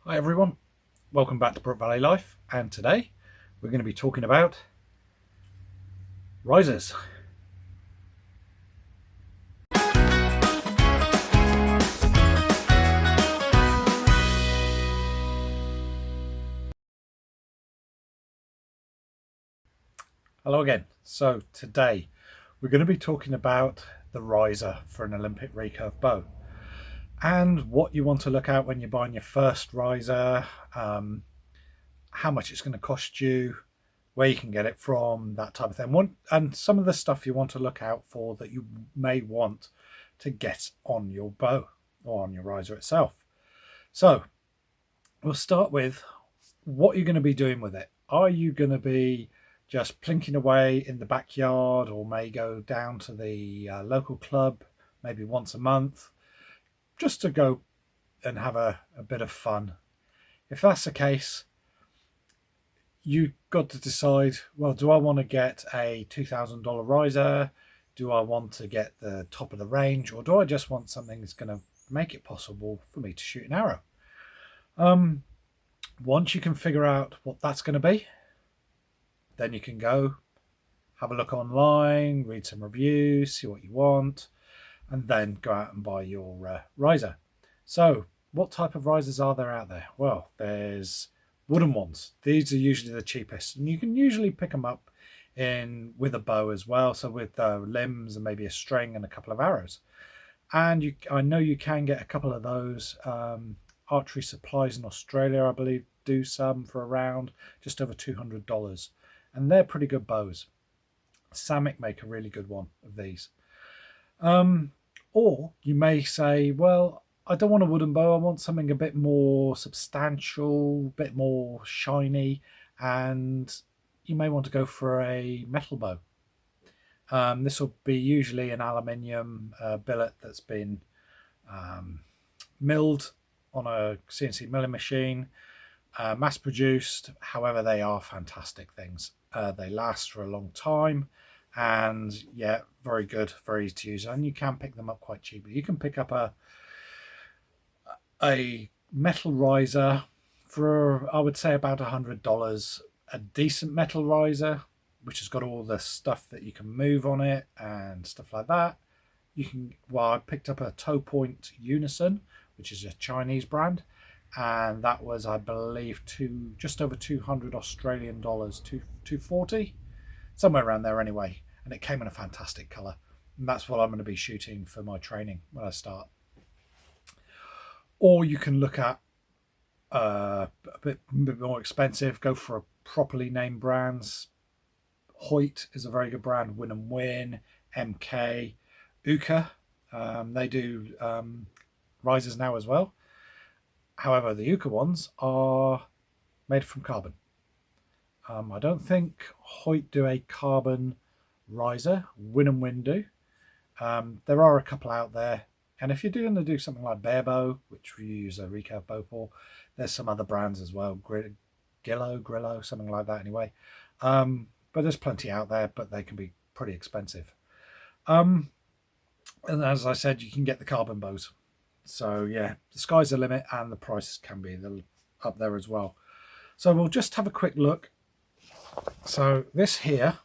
Hi everyone, welcome back to Brook Valley Life, and today we're going to be talking about risers. Hello again. So today we're going to be talking about the riser for an Olympic recurve bow and what you want to look at when you're buying your first riser, how much it's going to cost you, where you can get it from, that type of thing. And some of the stuff you want to look out for that you may want to get on your bow or on your riser itself. So we'll start with what you're going to be doing with it. Are you going to be just plinking away in the backyard, or may go down to the local club maybe once a month just to go and have a bit of fun? If that's the case, you've got to decide, well, do I want to get a $2,000 riser? Do I want to get the top of the range, or do I just want something that's going to make it possible for me to shoot an arrow? Once you can figure out what that's going to be, then you can go have a look online, read some reviews, see what you want, and then go out and buy your riser. So what type of risers are there out there? Well, there's wooden ones. These are usually the cheapest, and you can usually pick them up in with a bow as well, so with limbs and maybe a string and a couple of arrows. And I know you can get a couple of those. Archery supplies in Australia, I believe, do some for around just over $200, and they're pretty good bows. Samick make a really good one of these. Or you may say, well, I don't want a wooden bow, I want something a bit more substantial, a bit more shiny, and you may want to go for a metal bow. This will be usually an aluminium billet that's been milled on a CNC milling machine, mass produced. However, they are fantastic things. They last for a long time, and yeah, very good, very easy to use, and you can pick them up quite cheaply. You can pick up a metal riser for, I would say, about $100. A decent metal riser, which has got all the stuff that you can move on it and stuff like that. You can, well, I picked up a Toe Point Unison, which is a Chinese brand, and that was, I believe, just over 200 Australian dollars, 240, somewhere around there anyway. And it came in a fantastic color, and that's what I'm going to be shooting for my training when I start. Or you can look at a bit more expensive, go for a properly named brands. Hoyt is a very good brand. Win and Win, MK, Uka. They do risers now as well. However, the Uka ones are made from carbon. I don't think Hoyt do a carbon riser. Win and Win do. There are a couple out there, and if you're going to do something like bare bow, which we use a recurve bow for, there's some other brands as well. Grillo, something like that anyway. But there's plenty out there, but they can be pretty expensive. And as I said, you can get the carbon bows. So yeah, the sky's the limit, and the prices can be up there as well. So we'll just have a quick look. So this here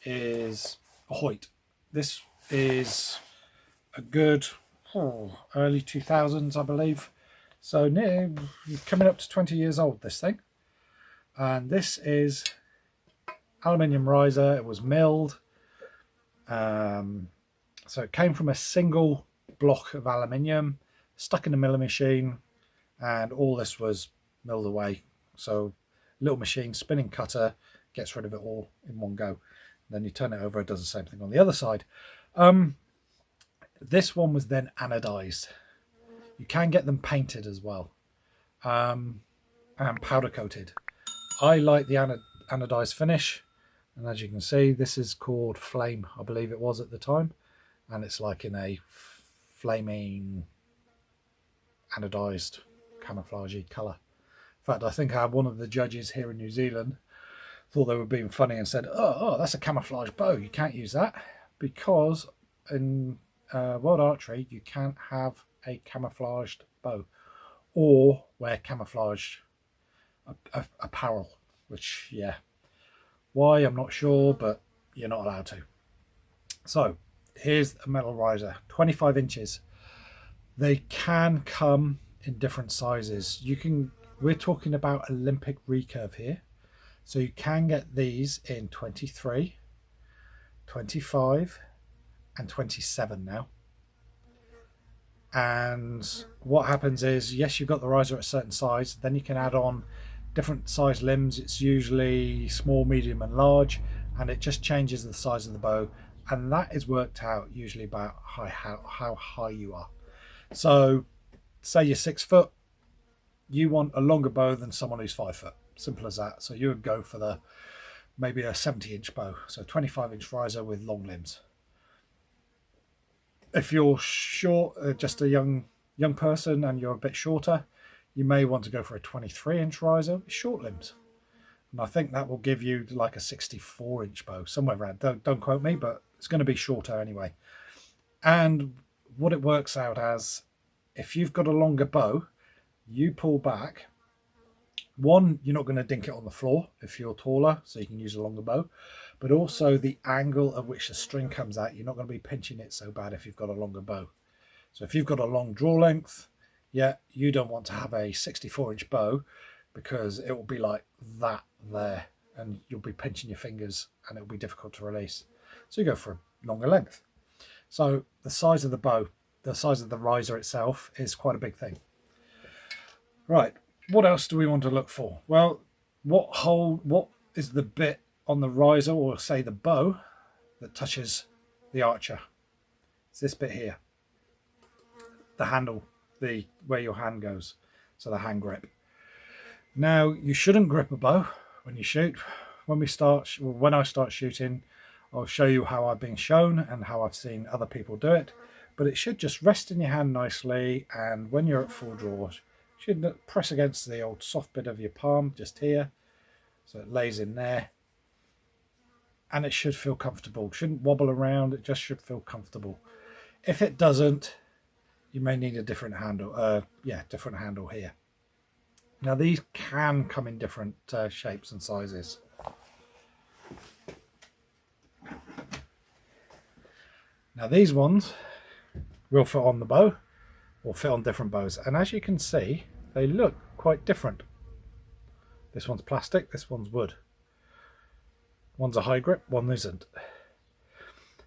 is a Hoyt. This is a good early 2000s, I believe. So near coming up to 20 years old, this thing. And this is aluminium riser. It was milled. So it came from a single block of aluminium, stuck in a milling machine, and all this was milled away. So little machine, spinning cutter, gets rid of it all in one go. Then you turn it over, it does the same thing on the other side. This one was then anodized. You can get them painted as well, and powder coated. I like the anodized finish, and as you can see, this is called Flame, I believe it was at the time, and it's like in a flaming anodized camouflagey colour. In fact, I think I had one of the judges here in New Zealand thought they were being funny and said, oh, that's a camouflage bow, you can't use that, because in World Archery you can't have a camouflaged bow. or wear camouflage apparel, which, yeah, why, I'm not sure, but you're not allowed to. So here's a metal riser, 25 inches. They can come in different sizes. We're talking about Olympic recurve here. So you can get these in 23, 25 and 27 now. And what happens is, yes, you've got the riser at a certain size, then you can add on different size limbs. It's usually small, medium and large, and it just changes the size of the bow, and that is worked out usually about how high you are. So say you're 6 foot, you want a longer bow than someone who's 5 foot. Simple as that. So you would go for maybe a 70-inch bow, so 25-inch riser with long limbs. If you're short, just a young person, and you're a bit shorter, you may want to go for a 23-inch riser with short limbs. And I think that will give you like a 64-inch bow, somewhere around. Don't quote me, but it's going to be shorter anyway. And what it works out as, if you've got a longer bow, you pull back. One, you're not going to dink it on the floor if you're taller, so you can use a longer bow. But also the angle at which the string comes out, you're not going to be pinching it so bad if you've got a longer bow. So if you've got a long draw length, yeah, you don't want to have a 64-inch bow, because it will be like that there, and you'll be pinching your fingers and it'll be difficult to release. So you go for a longer length. So the size of the bow, the size of the riser itself is quite a big thing. Right, what else do we want to look for? Well, what is the bit on the riser, or say the bow, that touches the archer? It's this bit here, the handle, where your hand goes, so the hand grip. Now, you shouldn't grip a bow when you shoot. When I start shooting, I'll show you how I've been shown and how I've seen other people do it, but it should just rest in your hand nicely, and when you're at full draw, you should press against the old soft bit of your palm just here, so it lays in there, and it should feel comfortable. It shouldn't wobble around, it just should feel comfortable. If it doesn't, you may need a different handle. Different handle here. Now these can come in different shapes and sizes. Now these ones will fit on the bow, or fit on different bows, and as you can see, they look quite different. This one's plastic, this one's wood. One's a high grip, one isn't.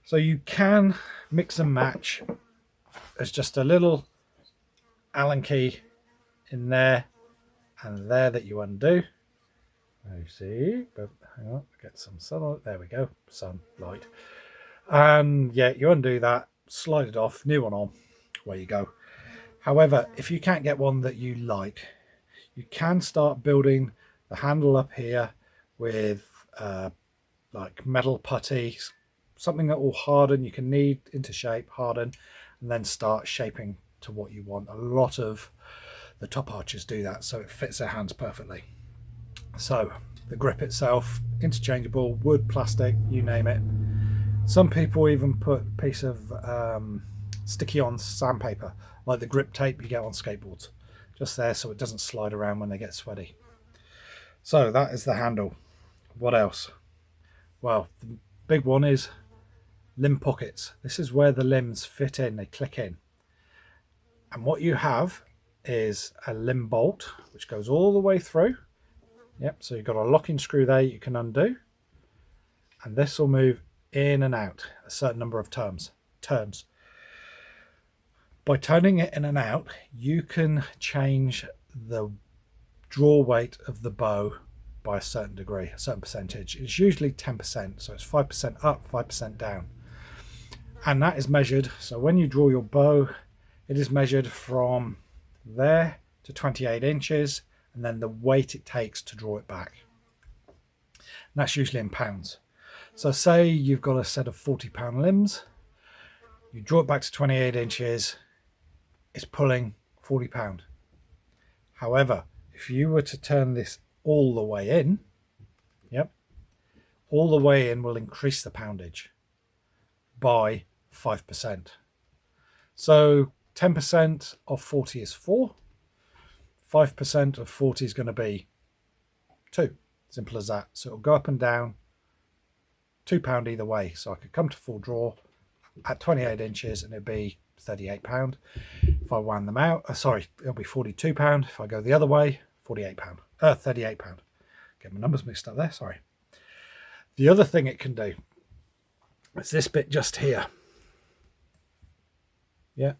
So you can mix and match. There's just a little Allen key in there and there that you undo. You see, but hang on, get some sunlight. There we go, sunlight. And yeah, you undo that, slide it off, new one on, away you go. However, if you can't get one that you like, you can start building the handle up here with like metal putty, something that will harden. You can knead into shape, harden, and then start shaping to what you want. A lot of the top archers do that, so it fits their hands perfectly. So the grip itself, interchangeable, wood, plastic, you name it. Some people even put a piece of sticky on sandpaper, like the grip tape you get on skateboards, just there so it doesn't slide around when they get sweaty. So that is the handle. What else? Well, the big one is limb pockets. This is where the limbs fit in, they click in. And what you have is a limb bolt which goes all the way through. Yep, so you've got a locking screw there you can undo, and this will move in and out a certain number of turns. By turning it in and out, you can change the draw weight of the bow by a certain degree, a certain percentage. It's usually 10%, so it's 5% up, 5% down. And that is measured, so when you draw your bow, it is measured from there to 28 inches, and then the weight it takes to draw it back. And that's usually in pounds. So say you've got a set of 40-pound limbs, you draw it back to 28 inches, it's pulling 40 pound. However, if you were to turn this all the way in, yep, all the way in will increase the poundage by 5%. So 10% of 40 is 4. 5% of 40 is going to be 2. Simple as that. So it'll go up and down £2 either way. So I could come to full draw at 28 inches and it'd be £38. If I wound them out, sorry, it'll be £42. If I go the other way, £38. £38. Get my numbers mixed up there, sorry. The other thing it can do is this bit just here. Yeah,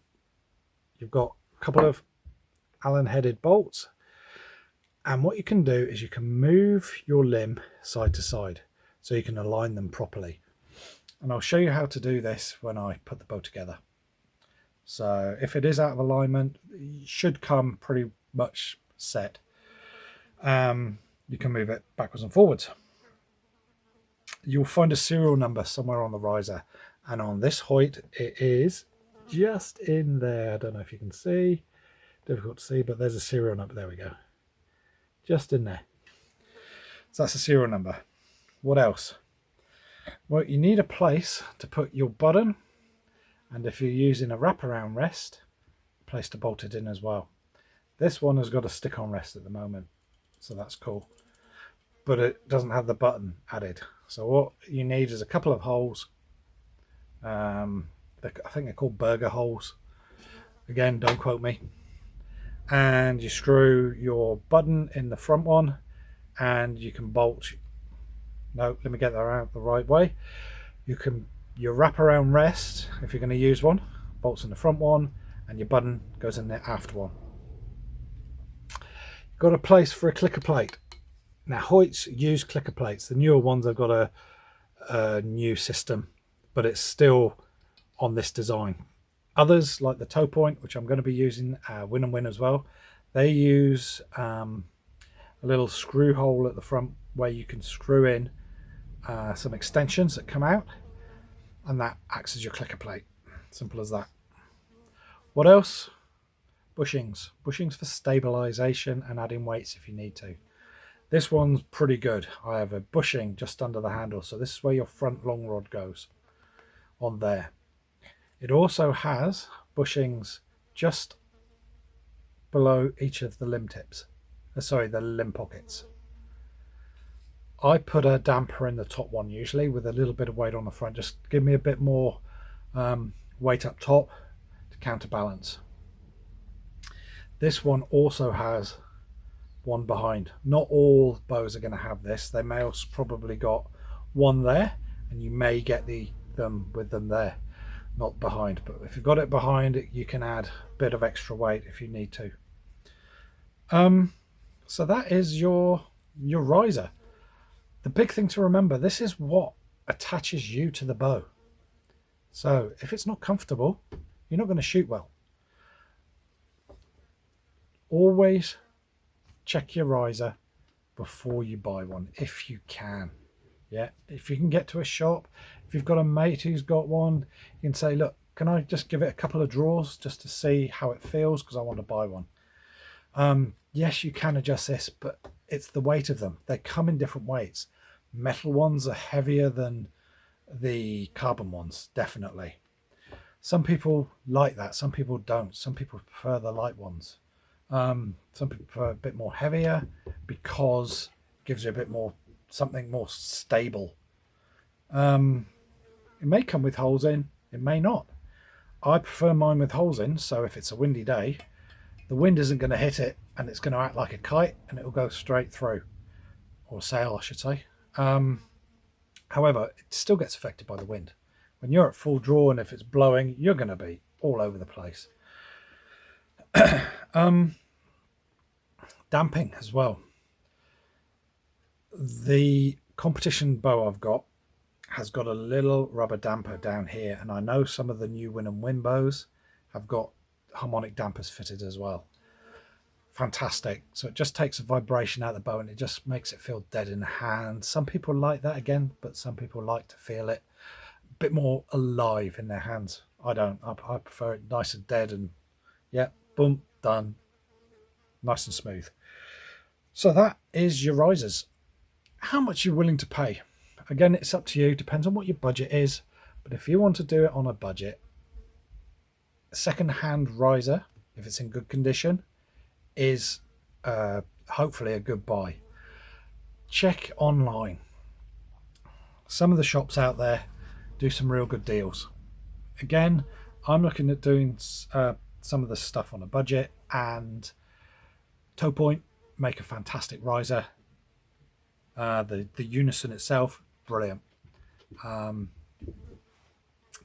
you've got a couple of Allen headed bolts, and what you can do is you can move your limb side to side so you can align them properly. And I'll show you how to do this when I put the bow together. So if it is out of alignment, it should come pretty much set. You can move it backwards and forwards. You'll find a serial number somewhere on the riser, and on this Hoyt it is just in there. I don't know if you can see, difficult to see, but there's a serial number. There we go, just in there. So that's a serial number. What else? Well, you need a place to put your button, and if you're using a wraparound rest, a place to bolt it in as well. This one has got a stick-on rest at the moment, so that's cool, but it doesn't have the button added. So what you need is a couple of holes. I think they're called burger holes. Again, don't quote me. And you screw your button in the front one, and you can bolt. No, let me get that out the right way. Your wraparound rest, if you're going to use one, bolts in the front one, and your button goes in the aft one. Got a place for a clicker plate. Now Hoyts use clicker plates. The newer ones have got a new system, but it's still on this design. Others, like the toe point, which I'm going to be using, Win and Win as well, they use a little screw hole at the front where you can screw in some extensions that come out, and that acts as your clicker plate. Simple as that. What else? Bushings. Bushings for stabilization and adding weights if you need to. This one's pretty good. I have a bushing just under the handle, so this is where your front long rod goes, on there. It also has bushings just below each of the limb tips. The limb pockets. I put a damper in the top one usually with a little bit of weight on the front. Just give me a bit more weight up top to counterbalance. This one also has one behind. Not all bows are going to have this. They may have probably got one there, and you may get them with them there, not behind. But if you've got it behind, you can add a bit of extra weight if you need to. So that is your riser. The big thing to remember, this is what attaches you to the bow. So if it's not comfortable, you're not going to shoot well. Always check your riser before you buy one, if you can. Yeah, if you can get to a shop, if you've got a mate who's got one, you can say, look, can I just give it a couple of draws just to see how it feels, because I want to buy one. Yes, you can adjust this, but it's the weight of them. They come in different weights. Metal ones are heavier than the carbon ones, definitely. Some people like that, some people don't. Some people prefer the light ones. Some people prefer a bit more heavier because it gives you a bit more, something more stable. It may come with holes in, it may not. I prefer mine with holes in, so if it's a windy day, the wind isn't going to hit it and it's going to act like a kite and it will go straight through, or sail I should say. However, it still gets affected by the wind. When you're at full draw and if it's blowing, you're going to be all over the place. Damping as well. The competition bow I've got has got a little rubber damper down here, and I know some of the new Win and Win bows have got harmonic dampers fitted as well. Fantastic. So it just takes a vibration out of the bow and it just makes it feel dead in the hand. Some people like that again, but some people like to feel it a bit more alive in their hands. I don't. I prefer it nice and dead, and yeah, boom, done. Nice and smooth. So that is your risers. How much you're willing to pay? Again, it's up to you. Depends on what your budget is. But if you want to do it on a budget, a second-hand riser, if it's in good condition, is hopefully a good buy. Check online. Some of the shops out there do some real good deals. Again, I'm looking at doing some of the stuff on a budget, and Toe Point make a fantastic riser. The unison itself, brilliant. But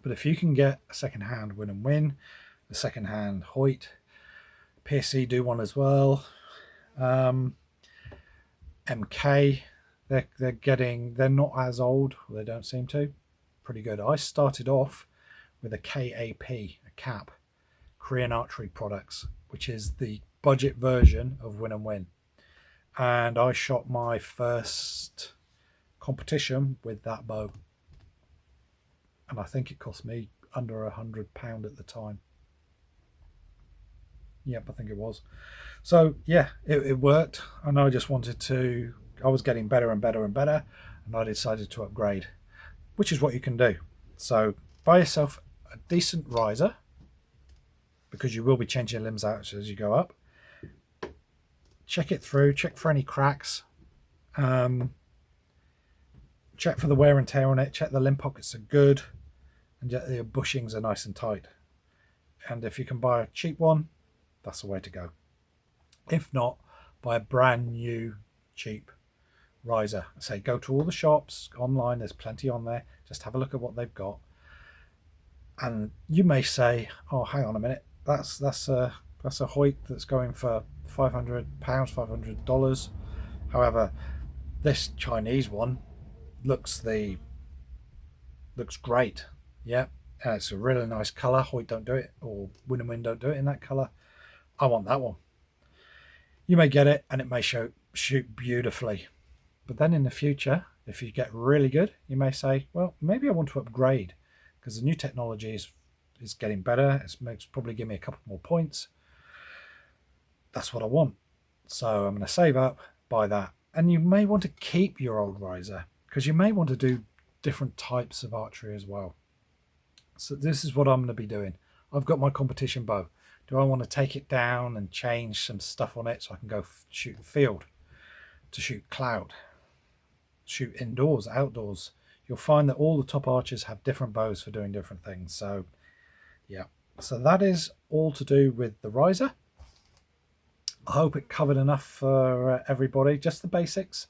if you can get a second-hand Win and Win, a second-hand Hoyt, PSC do one as well. MK, they're not as old, they don't seem to. Pretty good. I started off with a KAP, a cap, Korean Archery Products, which is the budget version of Win and Win. And I shot my first competition with that bow. And I think it cost me under £100 at the time. Yep, I think it was. So yeah, it worked. And I just wanted to, I was getting better and better and better. And I decided to upgrade, which is what you can do. So buy yourself a decent riser, because you will be changing limbs out as you go up. Check it through, check for any cracks. Check for the wear and tear on it, check the limb pockets are good, and the bushings are nice and tight. And if you can buy a cheap one, that's the way to go. If not, buy a brand new cheap riser. I say go to all the shops online, there's plenty on there, just have a look at what they've got. And you may say, oh, hang on a minute, that's a Hoyt that's going for £500, $500. However, this Chinese one looks great. Yeah, it's a really nice color. Hoyt don't do it, or Win and Win don't do it in that color. I want that one. You may get it and it may shoot beautifully, but then in the future, if you get really good, you may say, well, maybe I want to upgrade, because the new technology is getting better. It's probably give me a couple more points. That's what I want. So I'm going to save up, buy that. And you may want to keep your old riser, because you may want to do different types of archery as well. So this is what I'm going to be doing. I've got my competition bow. Do I want to take it down and change some stuff on it so I can go shoot field, to shoot cloud, shoot indoors, outdoors? You'll find that all the top archers have different bows for doing different things. So yeah, so that is all to do with the riser. I hope it covered enough for everybody, just the basics.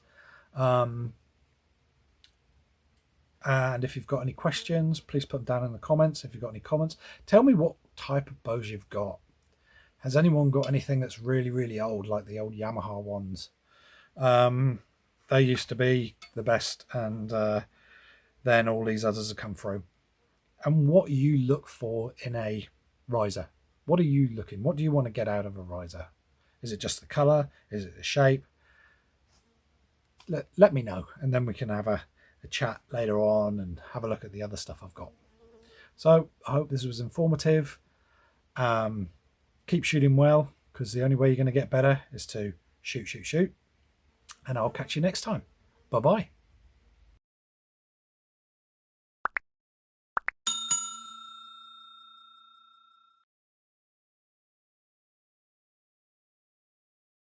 And if you've got any questions, please put them down in the comments. If you've got any comments, tell me what type of bows you've got. Has anyone got anything that's really, really old, like the old Yamaha ones? They used to be the best, and then all these others have come through. And what you look for in a riser. What are you looking? What do you want to get out of a riser? Is it just the color? Is it the shape? Let me know, and then we can have a chat later on and have a look at the other stuff I've got. So I hope this was informative. Keep shooting well, because the only way you're going to get better is to shoot. And I'll catch you next time. Bye-bye.